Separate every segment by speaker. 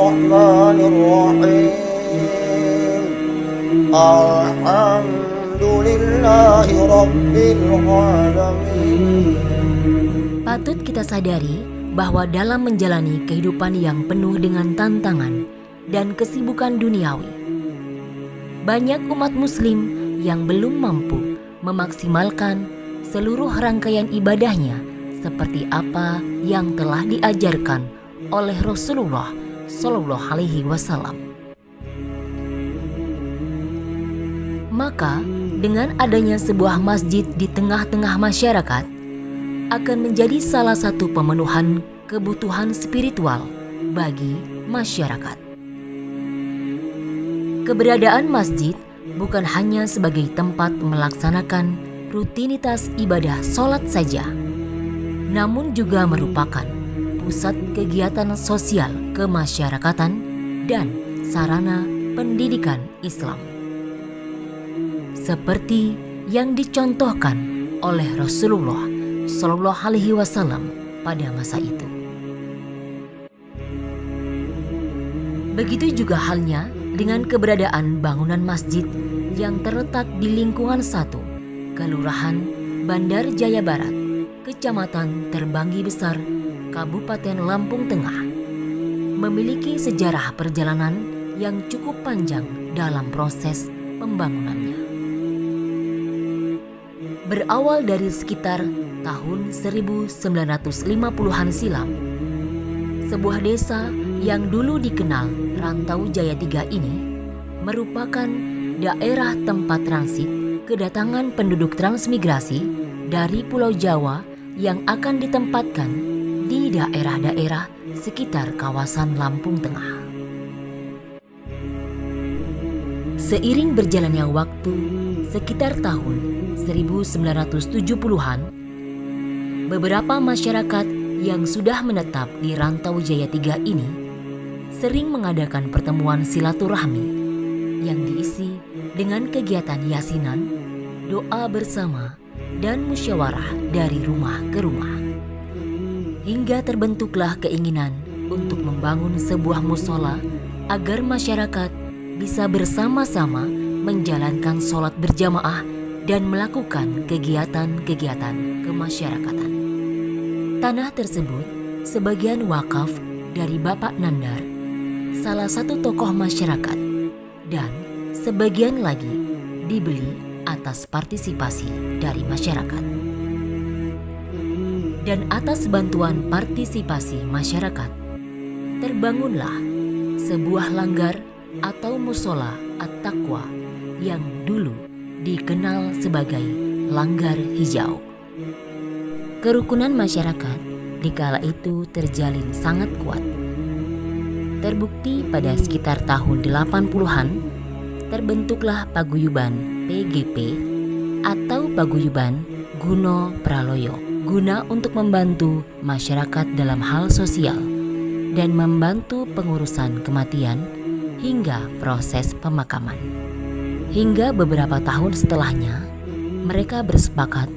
Speaker 1: Bismillahirrahmanirrahim. Alhamdulillahi Rabbil Alamin.
Speaker 2: Patut kita sadari bahwa dalam menjalani kehidupan yang penuh dengan tantangan dan kesibukan duniawi, banyak umat muslim yang belum mampu memaksimalkan seluruh rangkaian ibadahnya seperti apa yang telah diajarkan oleh Rasulullah Shallallahu Alaihi Wasallam. Maka dengan adanya sebuah masjid di tengah-tengah masyarakat akan menjadi salah satu pemenuhan kebutuhan spiritual bagi masyarakat. Keberadaan masjid bukan hanya sebagai tempat melaksanakan rutinitas ibadah sholat saja, namun juga merupakan pusat kegiatan sosial kemasyarakatan dan sarana pendidikan Islam. Seperti yang dicontohkan oleh Rasulullah Shallallahu Alaihi Wasallam pada masa itu. Begitu juga halnya dengan keberadaan bangunan masjid yang terletak di lingkungan 1, Kelurahan Bandar Jaya Barat, Kecamatan Terbanggi Besar, Kabupaten Lampung Tengah, memiliki sejarah perjalanan yang cukup panjang dalam proses pembangunannya. Berawal dari sekitar tahun 1950-an silam, sebuah desa yang dulu dikenal Rantau Jaya 3 ini merupakan daerah tempat transit kedatangan penduduk transmigrasi dari Pulau Jawa yang akan ditempatkan di daerah-daerah sekitar kawasan Lampung Tengah. Seiring berjalannya waktu, sekitar tahun 1970-an, beberapa masyarakat yang sudah menetap di Rantau Jaya 3 ini sering mengadakan pertemuan silaturahmi yang diisi dengan kegiatan yasinan, doa bersama, dan musyawarah dari rumah ke rumah. Hingga terbentuklah keinginan untuk membangun sebuah mushola agar masyarakat bisa bersama-sama menjalankan sholat berjamaah dan melakukan kegiatan-kegiatan kemasyarakatan. Tanah tersebut sebagian wakaf dari Bapak Nandar, salah satu tokoh masyarakat, dan sebagian lagi dibeli atas partisipasi dari masyarakat. Dan atas bantuan partisipasi masyarakat, terbangunlah sebuah langgar atau mushola At-Taqwa yang dulu dikenal sebagai Langgar Hijau. Kerukunan masyarakat di kala itu terjalin sangat kuat. Terbukti pada sekitar tahun 80-an terbentuklah paguyuban PGP atau paguyuban Guno Praloyo guna untuk membantu masyarakat dalam hal sosial dan membantu pengurusan kematian hingga proses pemakaman. Hingga beberapa tahun setelahnya, mereka bersepakat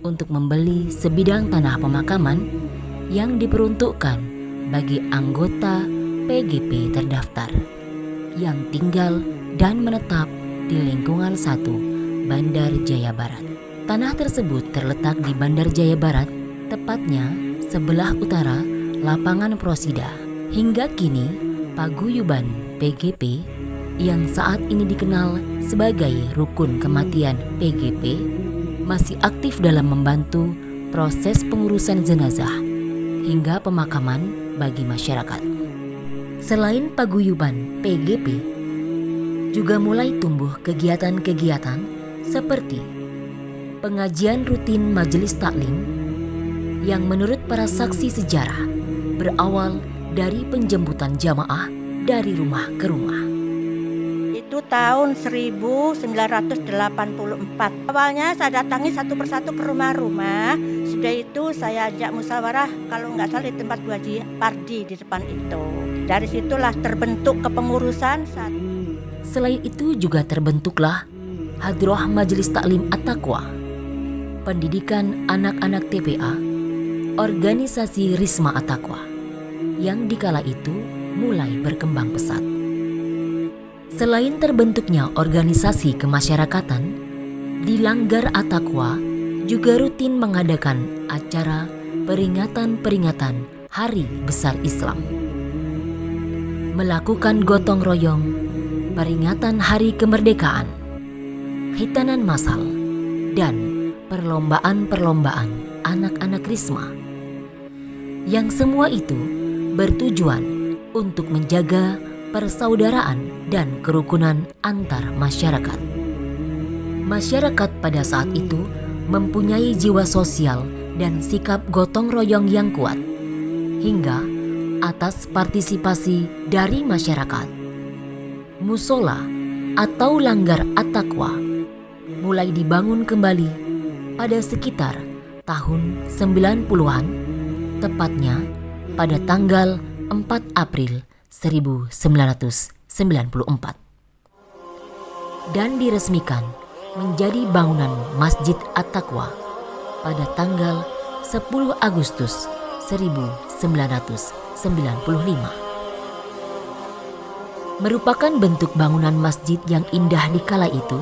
Speaker 2: untuk membeli sebidang tanah pemakaman yang diperuntukkan bagi anggota PGP terdaftar yang tinggal dan menetap di lingkungan 1 Bandar Jaya Barat. Tanah tersebut terletak di Bandar Jaya Barat, tepatnya sebelah utara lapangan Prosida. Hingga kini, paguyuban PGP yang saat ini dikenal sebagai Rukun Kematian PGP masih aktif dalam membantu proses pengurusan jenazah hingga pemakaman bagi masyarakat. Selain paguyuban PGP, juga mulai tumbuh kegiatan-kegiatan seperti pengajian rutin majelis taklim yang menurut para saksi sejarah berawal dari penjemputan jamaah dari rumah ke rumah.
Speaker 3: Itu tahun 1984. Awalnya saya datangi satu persatu ke rumah-rumah. Sudah itu saya ajak musyawarah kalau nggak salah di tempat Bu Haji Pardi di depan itu. Dari situlah terbentuk kepengurusan.
Speaker 2: Selain itu juga terbentuklah Hadroh Majelis Taklim At-Taqwa, pendidikan anak-anak TPA, organisasi Risma At-Taqwa, yang dikala itu mulai berkembang pesat. Selain terbentuknya organisasi kemasyarakatan, di Langgar At-Taqwa juga rutin mengadakan acara peringatan-peringatan Hari Besar Islam. Melakukan gotong royong, peringatan Hari Kemerdekaan, khitanan massal, dan perlombaan-perlombaan anak-anak Risma. Yang semua itu bertujuan untuk menjaga persaudaraan dan kerukunan antar masyarakat. Masyarakat pada saat itu mempunyai jiwa sosial dan sikap gotong royong yang kuat, hingga atas partisipasi dari masyarakat, musola atau Langgar At-Taqwa mulai dibangun kembali pada sekitar tahun 90-an, tepatnya pada tanggal 4 April 1994, dan diresmikan menjadi bangunan Masjid At-Taqwa pada tanggal 10 Agustus 1995. Merupakan bentuk bangunan masjid yang indah di kala itu,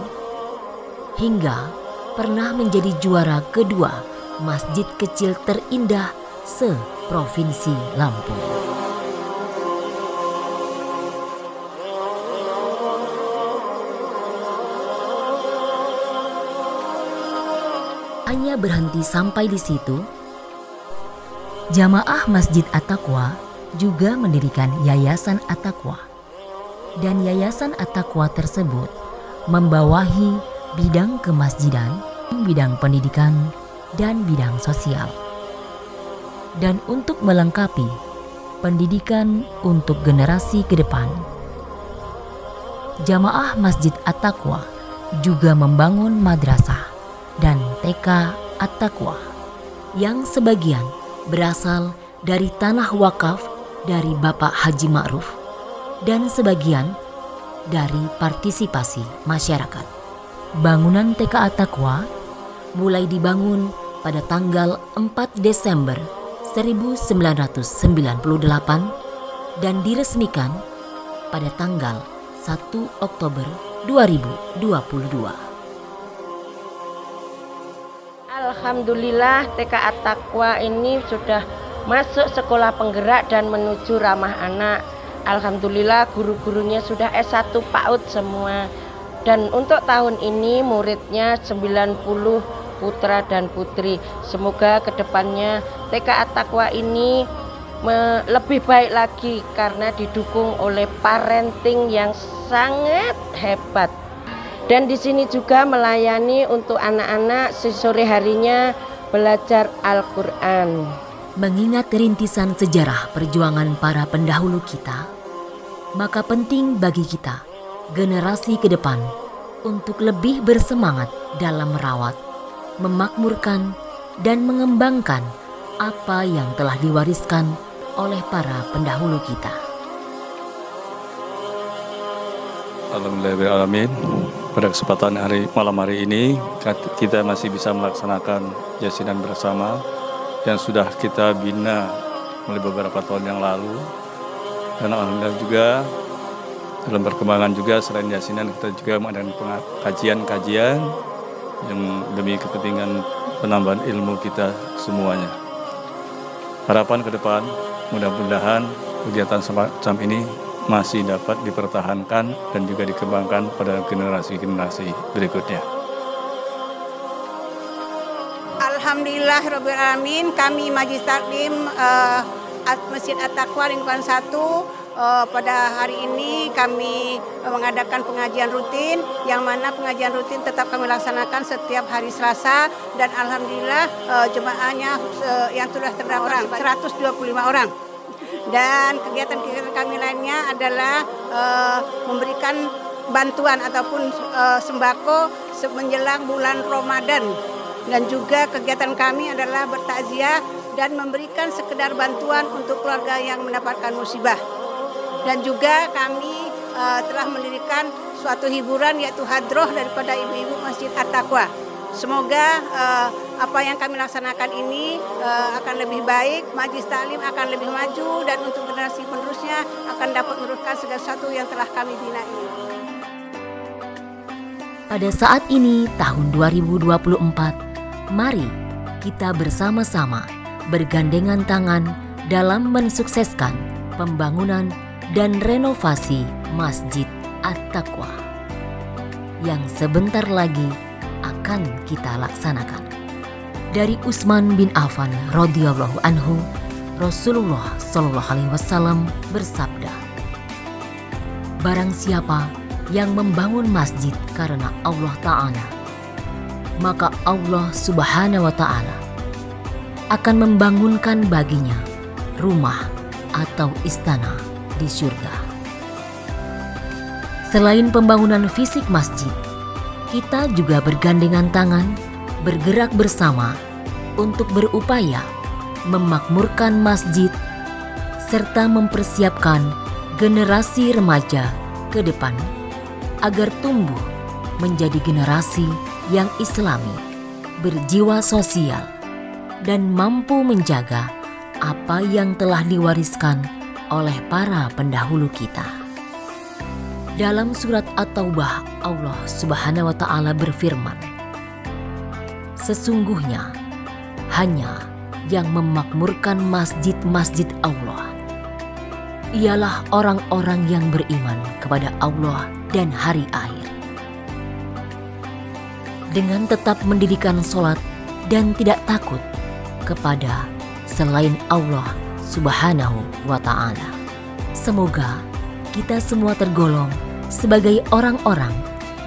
Speaker 2: hingga pernah menjadi juara kedua masjid kecil terindah se-Provinsi Lampung. Hanya berhenti sampai di situ, Jamaah Masjid At-Taqwa juga mendirikan Yayasan At-Taqwa, dan Yayasan At-Taqwa tersebut membawahi bidang kemasjidan, bidang pendidikan, dan bidang sosial. Dan untuk melengkapi pendidikan untuk generasi ke depan, Jamaah Masjid At-Taqwa juga membangun madrasah dan TK At-Taqwa yang sebagian berasal dari tanah wakaf dari Bapak Haji Ma'ruf dan sebagian dari partisipasi masyarakat. Bangunan TK At-Taqwa mulai dibangun pada tanggal 4 Desember 1998 dan diresmikan pada tanggal 1 Oktober 2022.
Speaker 4: Alhamdulillah TK At-Taqwa ini sudah masuk sekolah penggerak dan menuju ramah anak. Alhamdulillah guru-gurunya sudah S1 PAUD semua. Dan untuk tahun ini muridnya 90 putra dan putri. Semoga kedepannya TK At-Taqwa ini lebih baik lagi karena didukung oleh parenting yang sangat hebat. Dan di sini juga melayani untuk anak-anak sore harinya belajar Al-Quran.
Speaker 2: Mengingat rintisan sejarah perjuangan para pendahulu kita, maka penting bagi kita, generasi ke depan, untuk lebih bersemangat dalam merawat, memakmurkan, dan mengembangkan apa yang telah diwariskan oleh para pendahulu kita.
Speaker 5: Alhamdulillahirrahmanirrahim. Pada kesempatan malam hari ini kita masih bisa melaksanakan yasinan bersama yang sudah kita bina mulai beberapa tahun yang lalu. Dan alhamdulillah juga dalam perkembangan juga selain yasinan kita juga mengadakan kajian-kajian yang demi kepentingan penambahan ilmu kita semuanya. Harapan ke depan mudah-mudahan kegiatan semacam ini masih dapat dipertahankan dan juga dikembangkan pada generasi-generasi berikutnya.
Speaker 6: Alhamdulillahirabbil alamin, kami Majelis Taklim Masjid At-Taqwa lingkungan 1 pada hari ini kami mengadakan pengajian rutin, yang mana pengajian rutin tetap kami laksanakan setiap hari Selasa, dan alhamdulillah jemaahnya yang sudah terdaftar 125 orang. Dan kegiatan-kegiatan kami lainnya adalah memberikan bantuan ataupun sembako menjelang bulan Ramadan. Dan juga kegiatan kami adalah bertakziah dan memberikan sekedar bantuan untuk keluarga yang mendapatkan musibah. Dan juga kami telah mendirikan suatu hiburan yaitu hadroh daripada ibu-ibu Masjid At-Taqwa. Semoga apa yang kami laksanakan ini akan lebih baik, Majelis Taklim akan lebih maju, dan untuk generasi penerusnya akan dapat meneruskan segala sesuatu yang telah kami bina ini.
Speaker 2: Pada saat ini tahun 2024, mari kita bersama-sama bergandengan tangan dalam mensukseskan pembangunan dan renovasi Masjid At-Taqwa yang sebentar lagi akan kita laksanakan. Dari Utsman bin Affan radhiyallahu anhu, Rasulullah shallallahu alaihi wasallam bersabda, "Barang siapa yang membangun masjid karena Allah Ta'ala, maka Allah Subhanahu wa Ta'ala akan membangunkan baginya rumah atau istana di surga." Selain pembangunan fisik masjid, kita juga bergandengan tangan, bergerak bersama untuk berupaya memakmurkan masjid serta mempersiapkan generasi remaja ke depan agar tumbuh menjadi generasi yang islami, berjiwa sosial, dan mampu menjaga apa yang telah diwariskan oleh para pendahulu kita. Dalam surat At-Taubah, Allah Subhanahu wa Ta'ala berfirman, "Sesungguhnya hanya yang memakmurkan masjid-masjid Allah ialah orang-orang yang beriman kepada Allah dan hari akhir, dengan tetap mendirikan sholat dan tidak takut kepada selain Allah Subhanahu wa Ta'ala." Semoga kita semua tergolong sebagai orang-orang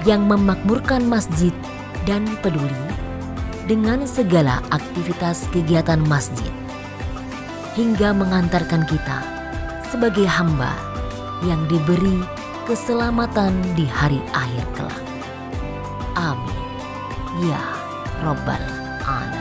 Speaker 2: yang memakmurkan masjid dan peduli dengan segala aktivitas kegiatan masjid, hingga mengantarkan kita sebagai hamba yang diberi keselamatan di hari akhir kelak. Amin ya Rabbal Alamin.